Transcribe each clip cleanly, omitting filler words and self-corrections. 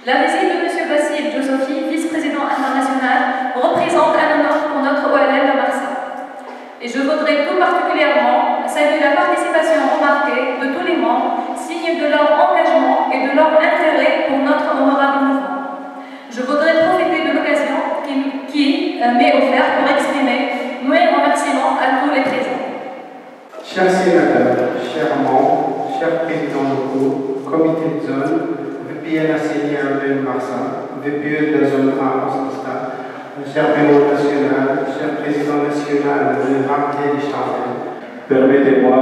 La visite de M. Basile Josephi, vice-président international, représente un honneur pour notre OLM à Marsa. Et je voudrais tout particulièrement saluer la participation remarquée de tous les membres, signe de leur engagement et de leur intérêt pour notre honorable mouvement. Je voudrais profiter de l'occasion qui m'est offerte pour exprimer mes remerciements à tous les présents. Chers sénateurs, chers membres, chers présidents locaux, comité de zone, VPN ACNI Marsa, VPE de la zone A Ostista, cher bureau national, cher président national de Ramté des Chardins. Permettez-moi,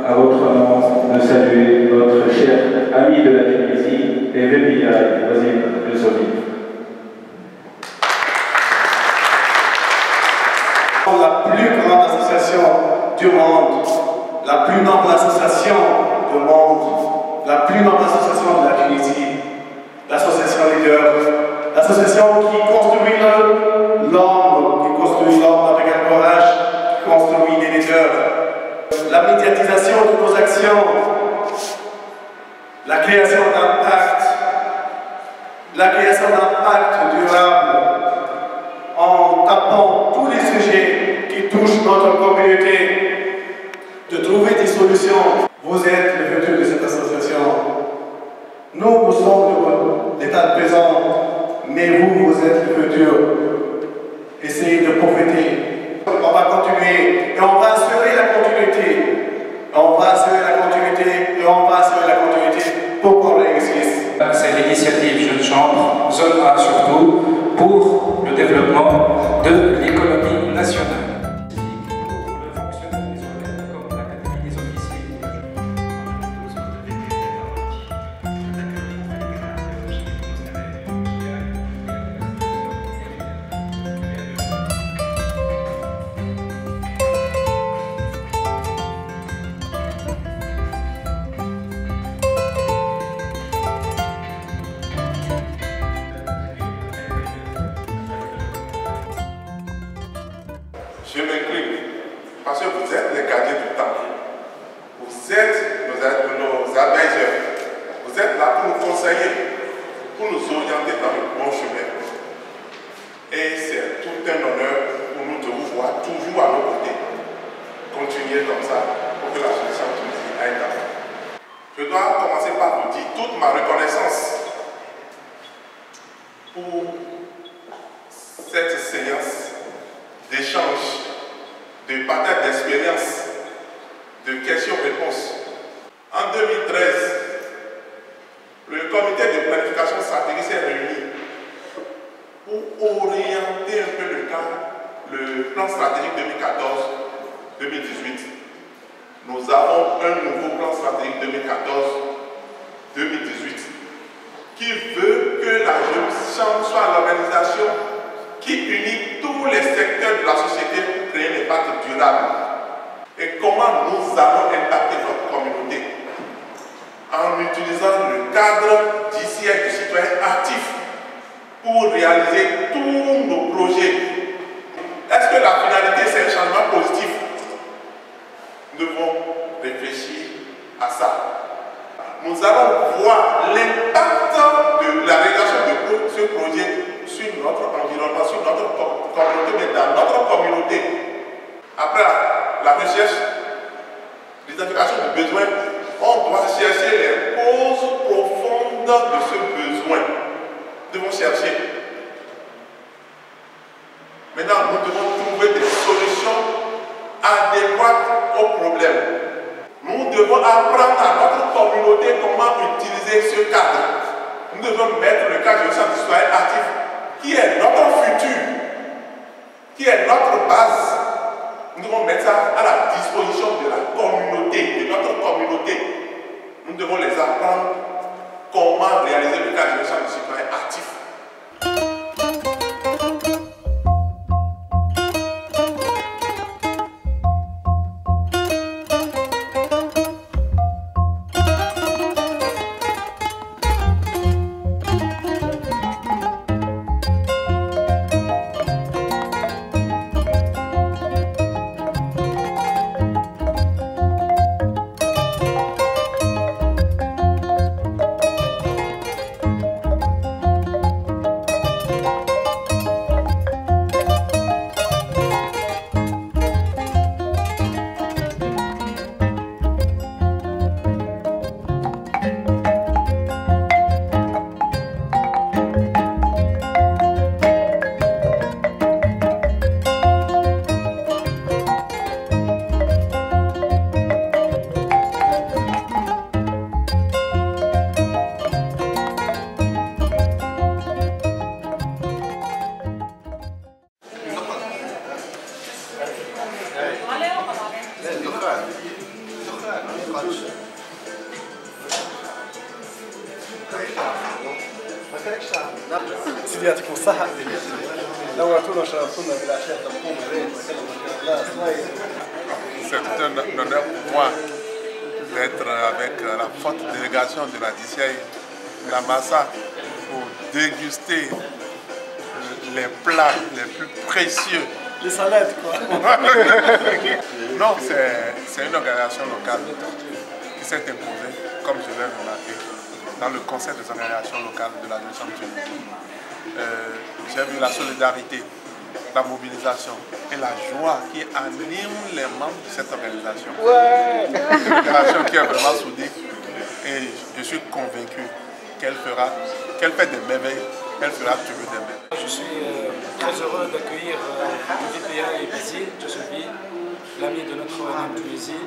à votre nom, de saluer notre cher ami de la Tunisie et VPI, Basile Josephi. La plus grande association du monde, la plus noble association du monde, la plus noble association de la Tunisie, l'association leader, l'association qui construit l'homme, avec un courage, qui construit des leaders, la médiatisation de nos actions, la création d'impact durable, en tapant tous les sujets qui touchent notre communauté, de trouver des solutions. Vous êtes le futur de cette association. Nous sommes l'état présent, mais vous êtes le futur. Essayez de profiter. On va continuer et on va assurer la continuité. On va assurer la continuité et on va assurer la continuité pour qu'on réussisse. C'est l'initiative Jeune Chambre, zone A surtout, pour le développement de l'économie nationale. Je m'incline parce que vous êtes les gardiens du temps. Vous êtes nos advisors. Vous êtes là pour nous conseiller, pour nous orienter dans le bon chemin. Et c'est tout un honneur pour nous de vous voir toujours à nos côtés. Continuez comme ça pour que la solution Tunisie aille d'avant. Je dois commencer par vous dire toute ma reconnaissance pour cette séance d'échange, de partage d'expérience, de questions-réponses. En 2013, le comité de planification stratégique s'est réuni pour orienter un peu le plan stratégique 2014-2018. Nous avons un nouveau plan stratégique 2014-2018 qui veut que la Jeune Chambre soit l'organisation qui unit tous les secteurs de la société pour créer un impact durable. Et comment nous allons impacter notre communauté? En utilisant le cadre du siècle du citoyen actif pour réaliser tous nos projets. Est-ce que la finalité c'est un changement positif? Nous devons réfléchir à ça. Nous allons voir l'impact de la réalisation de ce projet sur notre environnement, sur notre communauté, mais dans notre communauté. Après la recherche, l'identification du besoin, on doit chercher les causes profondes de ce besoin. Nous devons chercher. Maintenant, nous devons trouver des solutions adéquates aux problèmes. Nous devons apprendre à notre communauté comment utiliser ce cadre. Nous devons mettre le cadre du centre citoyen actif, qui est notre futur, qui est notre base. Nous devons mettre ça à la disposition de la communauté, de notre communauté. Nous devons les apprendre comment réaliser le cadre du centre citoyen actif. C'est un honneur pour moi d'être avec la forte délégation de la DCI, la Massa, pour déguster les plats les plus précieux. Les salades, quoi. Non, c'est une organisation locale qui s'est imposée, comme je l'ai remarqué, dans le conseil des organisations locales de la région de Tunisie. J'ai vu la solidarité, la mobilisation et la joie qui anime les membres de cette organisation. Ouais. Une organisation qui est vraiment soudée et je suis convaincu qu'elle fait des merveilles, elle fera toujours des merveilles. Je suis très heureux d'accueillir le VPA et Basile Djosofi, l'ami de notre ONM Tunisie.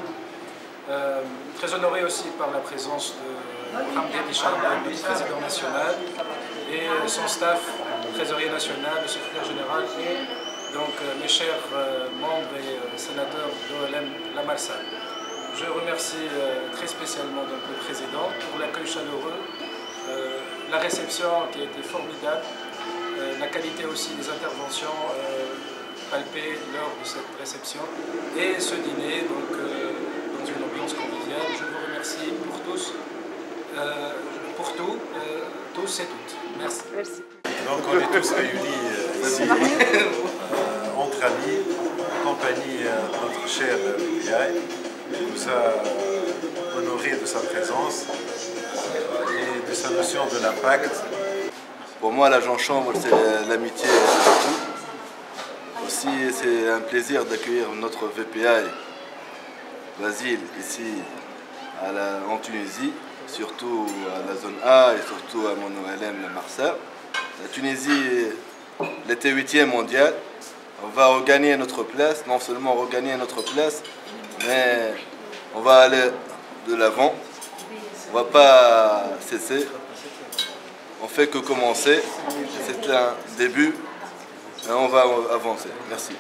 Très honoré aussi par la présence de Hamdi Charbel, le président national, et son staff, trésorier national, le secrétaire général, et donc mes chers membres et sénateurs d'OLM La Marsa. Je remercie très spécialement donc, le président pour l'accueil chaleureux, la réception qui a été formidable, la qualité aussi des interventions palpées lors de cette réception et ce dîner donc, dans une ambiance conviviale. Je vous remercie pour tous, tous et toutes. Merci. Merci. Donc on est tous réunis ici, entre amis, en compagnie de notre cher VPI, qui nous a honorés de sa présence et de sa notion de l'impact. Pour moi, l'agent chambre, c'est l'amitié surtout. Aussi, c'est un plaisir d'accueillir notre VPI, Basile, ici en Tunisie, surtout à la zone A et surtout à mon OLM, la Marsa. La Tunisie, elle était 8e mondiale. On va regagner notre place, non seulement regagner notre place, mais on va aller de l'avant. On ne va pas cesser. On fait que commencer. C'est un début et on va avancer. Merci.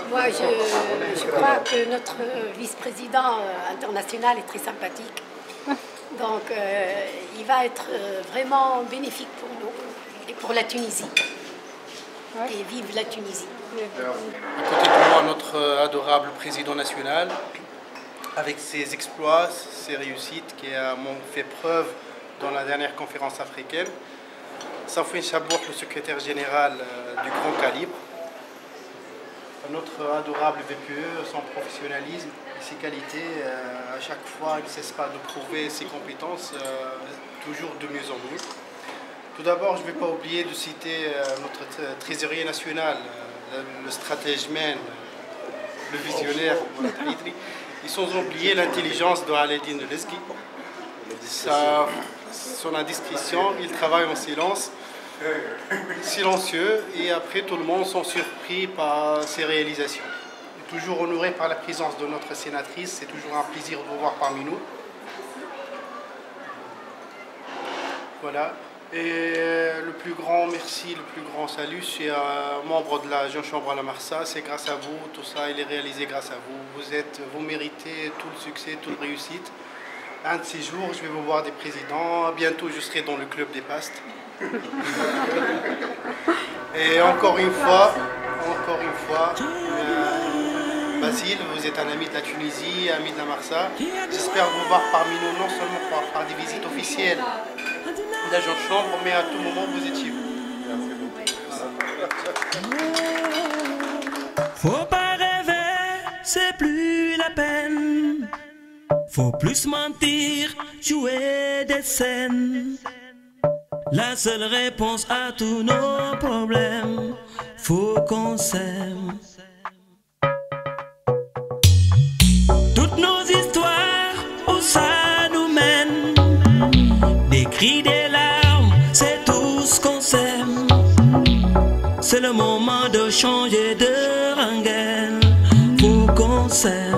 Moi, je crois que notre vice-président international est très sympathique. Donc, il va être vraiment bénéfique pour nous et pour la Tunisie. Et vive la Tunisie. À côté de moi, notre adorable président national, avec ses exploits, ses réussites qui m'ont fait preuve dans la dernière conférence africaine. Safouine Chabour, le secrétaire général du grand calibre. Notre adorable VPE, son professionnalisme et ses qualités, à chaque fois, il ne cesse pas de prouver ses compétences, toujours de mieux en mieux. Tout d'abord, je ne vais pas oublier de citer notre trésorier national, le stratège-man, le visionnaire, ils sont oubliés l'intelligence de Aladin Leski. Son indiscrétion, il travaille en silence, silencieux, et après tout le monde sont surpris par ses réalisations. Toujours honoré par la présence de notre sénatrice, c'est toujours un plaisir de vous voir parmi nous. Voilà. Et le plus grand merci, le plus grand salut, c'est un membre de la Jeune Chambre à la Marsa. C'est grâce à vous, tout ça, il est réalisé grâce à vous. Vous méritez tout le succès, toute la réussite. Un de ces jours, je vais vous voir des présidents. Bientôt, je serai dans le club des pastes. Et encore une fois, Basile, vous êtes un ami de la Tunisie, ami de la Marsa. J'espère vous voir parmi nous, non seulement par des visites officielles de la Jeune Chambre, mais à tout moment, vous étiez vous. Faut pas rêver, c'est plus la peine. Faut plus mentir, jouer des scènes. La seule réponse à tous nos problèmes, faut qu'on s'aime. Toutes nos histoires, où ça nous mène? Des cris, des larmes, c'est tout ce qu'on s'aime. C'est le moment de changer de rengaine, faut qu'on s'aime.